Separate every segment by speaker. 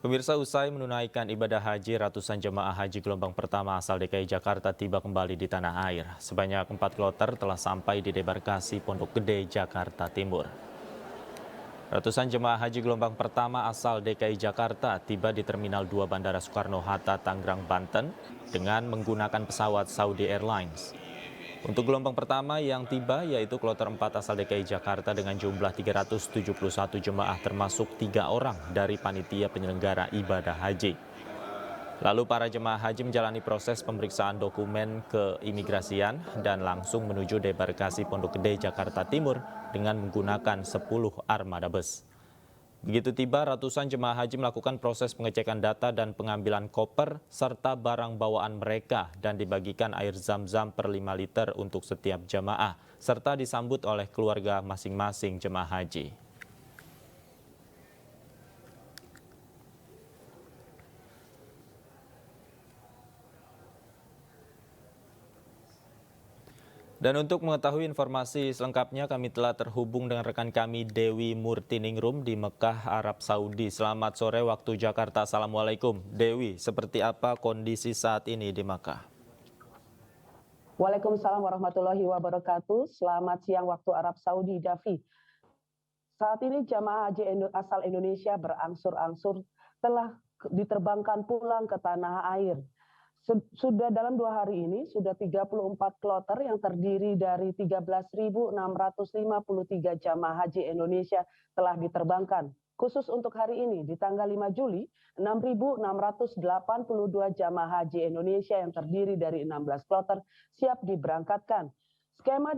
Speaker 1: Pemirsa, usai menunaikan ibadah haji, ratusan jemaah haji gelombang pertama asal DKI Jakarta tiba kembali di tanah air. Sebanyak 4 kloter telah sampai di debarkasi Pondok Gede, Jakarta Timur. Ratusan jemaah haji gelombang pertama asal DKI Jakarta tiba di Terminal 2 Bandara Soekarno-Hatta, Tangerang, Banten dengan menggunakan pesawat Saudi Airlines. Untuk gelombang pertama yang tiba yaitu kloter 4 asal DKI Jakarta dengan jumlah 371 jemaah termasuk 3 orang dari panitia penyelenggara ibadah haji. Lalu para jemaah haji menjalani proses pemeriksaan dokumen keimigrasian dan langsung menuju debarkasi Pondok Gede, Jakarta Timur dengan menggunakan 10 armada bus. Begitu tiba, ratusan jemaah haji melakukan proses pengecekan data dan pengambilan koper serta barang bawaan mereka dan dibagikan air zam-zam per 5 liter untuk setiap jemaah, serta disambut oleh keluarga masing-masing jemaah haji. Dan untuk mengetahui informasi selengkapnya, kami telah terhubung dengan rekan kami Dewi Murtiningrum di Mekah, Arab Saudi. Selamat sore waktu Jakarta. Assalamualaikum. Dewi, seperti apa kondisi saat ini di Mekah?
Speaker 2: Waalaikumsalam warahmatullahi wabarakatuh. Selamat siang waktu Arab Saudi, Davi. Saat ini jamaah haji asal Indonesia berangsur-angsur telah diterbangkan pulang ke tanah air. Sudah dalam 2 hari ini, sudah 34 kloter yang terdiri dari 13.653 jamaah haji Indonesia telah diterbangkan. Khusus untuk hari ini, di tanggal 5 Juli, 6.682 jamaah haji Indonesia yang terdiri dari 16 kloter siap diberangkatkan. Skema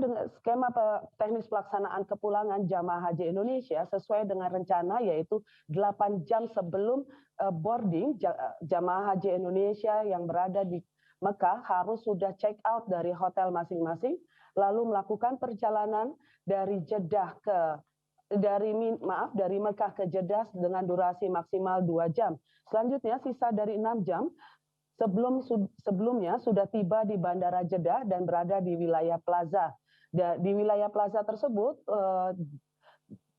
Speaker 2: teknis pelaksanaan kepulangan jamaah haji Indonesia sesuai dengan rencana yaitu 8 jam sebelum boarding, jamaah haji Indonesia yang berada di Mekah harus sudah check out dari hotel masing-masing, lalu melakukan perjalanan dari Mekah ke Jeddah dengan durasi maksimal 2 jam. Selanjutnya sisa dari 6 jam sebelumnya sudah tiba di Bandara Jeddah dan berada di wilayah plaza. Di wilayah plaza tersebut,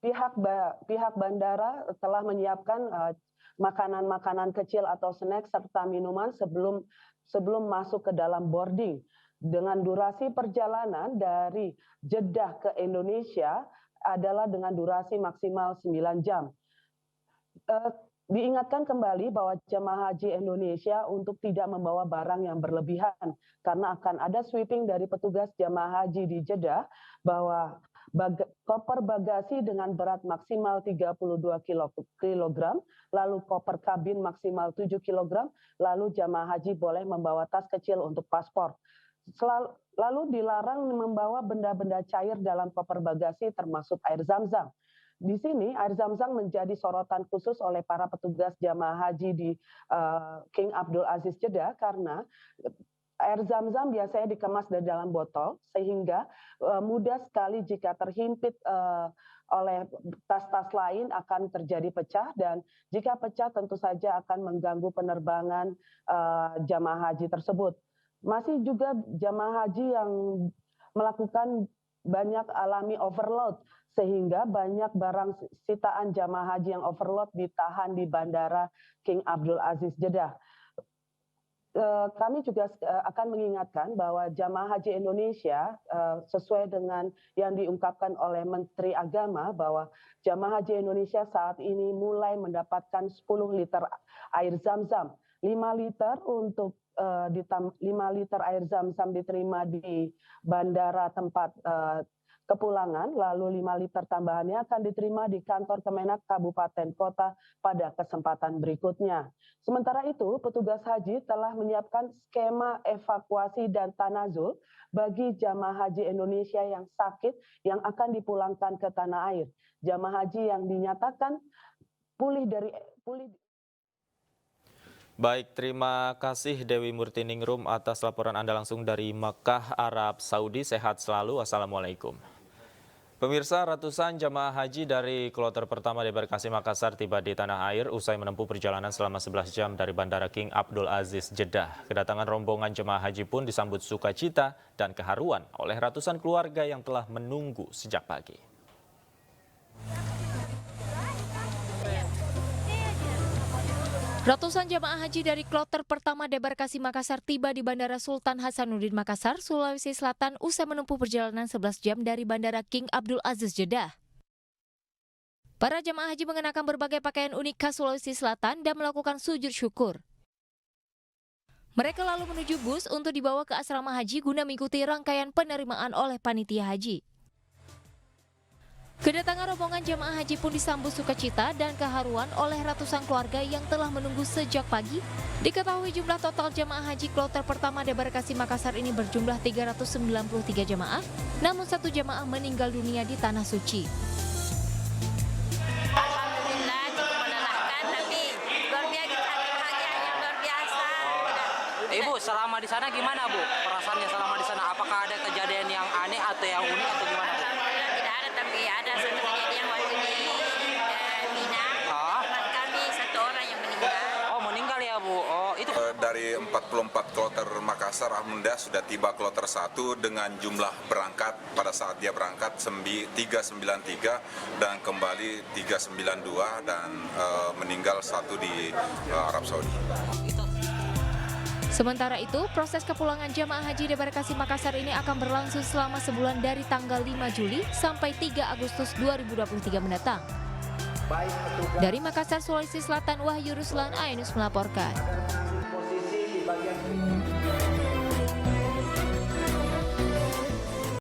Speaker 2: pihak bandara telah menyiapkan makanan-makanan kecil atau snack serta minuman sebelum masuk ke dalam boarding. Dengan durasi perjalanan dari Jeddah ke Indonesia adalah dengan durasi maksimal 9 jam. Diingatkan kembali bahwa jemaah haji Indonesia untuk tidak membawa barang yang berlebihan karena akan ada sweeping dari petugas jemaah haji di Jeddah bahwa koper bagasi dengan berat maksimal 32 kg, lalu koper kabin maksimal 7 kg, lalu jemaah haji boleh membawa tas kecil untuk paspor. Lalu dilarang membawa benda-benda cair dalam koper bagasi termasuk air zam-zam. Di sini air zam-zam menjadi sorotan khusus oleh para petugas jamaah haji di King Abdul Aziz Jeddah karena air zam-zam biasanya dikemas dari dalam botol sehingga mudah sekali jika terhimpit oleh tas-tas lain akan terjadi pecah, dan jika pecah tentu saja akan mengganggu penerbangan jamaah haji tersebut. Masih juga jamaah haji yang melakukan banyak alami overload sehingga banyak barang sitaan jamaah haji yang overload ditahan di Bandara King Abdul Aziz Jeddah. Kami juga akan mengingatkan bahwa jamaah haji Indonesia sesuai dengan yang diungkapkan oleh Menteri Agama bahwa jamaah haji Indonesia saat ini mulai mendapatkan 10 liter air zam-zam. 5 liter untuk 5 liter air zam-zam diterima di bandara tempat kepulangan, lalu 5 liter tambahannya akan diterima di kantor Kemenak Kabupaten Kota pada kesempatan berikutnya. Sementara itu, petugas haji telah menyiapkan skema evakuasi dan tanazul bagi jamaah haji Indonesia yang sakit yang akan dipulangkan ke tanah air. Jamaah haji yang dinyatakan pulih.
Speaker 1: Baik, terima kasih Dewi Murtiningrum atas laporan Anda langsung dari Mekah, Arab Saudi. Sehat selalu. Assalamualaikum. Pemirsa, ratusan jamaah haji dari kloter pertama debarkasi Makassar tiba di tanah air usai menempuh perjalanan selama 11 jam dari Bandara King Abdul Aziz Jeddah. Kedatangan rombongan jemaah haji pun disambut sukacita dan keharuan oleh ratusan keluarga yang telah menunggu sejak pagi.
Speaker 3: Ratusan jamaah haji dari kloter pertama debarkasi Makassar tiba di Bandara Sultan Hasanuddin Makassar, Sulawesi Selatan usai menempuh perjalanan 11 jam dari Bandara King Abdul Aziz Jeddah. Para jamaah haji mengenakan berbagai pakaian unik khas Sulawesi Selatan dan melakukan sujud syukur. Mereka lalu menuju bus untuk dibawa ke asrama haji guna mengikuti rangkaian penerimaan oleh panitia haji. Kedatangan rombongan jamaah haji pun disambut sukacita dan keharuan oleh ratusan keluarga yang telah menunggu sejak pagi. Diketahui jumlah total jamaah haji kloter pertama debarkasi Makassar ini berjumlah 393 jamaah, namun 1 jamaah meninggal dunia di Tanah Suci.
Speaker 4: Alhamdulillah cukup melelahkan, tapi luar biasa, bahagia yang luar biasa.
Speaker 5: Ibu, selama di sana gimana Bu? Perasaannya selama di sana? Apakah ada kejadian yang aneh atau yang unik atau gimana Bu?
Speaker 4: Alhamdulillah tidak ada, tapi ada satu kejadian waktu di Mina. Teman kami 1 orang yang meninggal.
Speaker 5: Oh, meninggal ya Bu? Oh, itu
Speaker 6: Dari 44 kloter Makassar, alhamdulillah sudah tiba kloter 1 dengan jumlah berangkat pada saat dia berangkat 393 dan kembali 392 dan meninggal 1 di Arab Saudi.
Speaker 3: Sementara itu, proses kepulangan jamaah haji debarkasi Makassar ini akan berlangsung selama sebulan dari tanggal 5 Juli sampai 3 Agustus 2023 mendatang. Dari Makassar, Sulawesi Selatan, Wahyu Ruslan, Ainus melaporkan.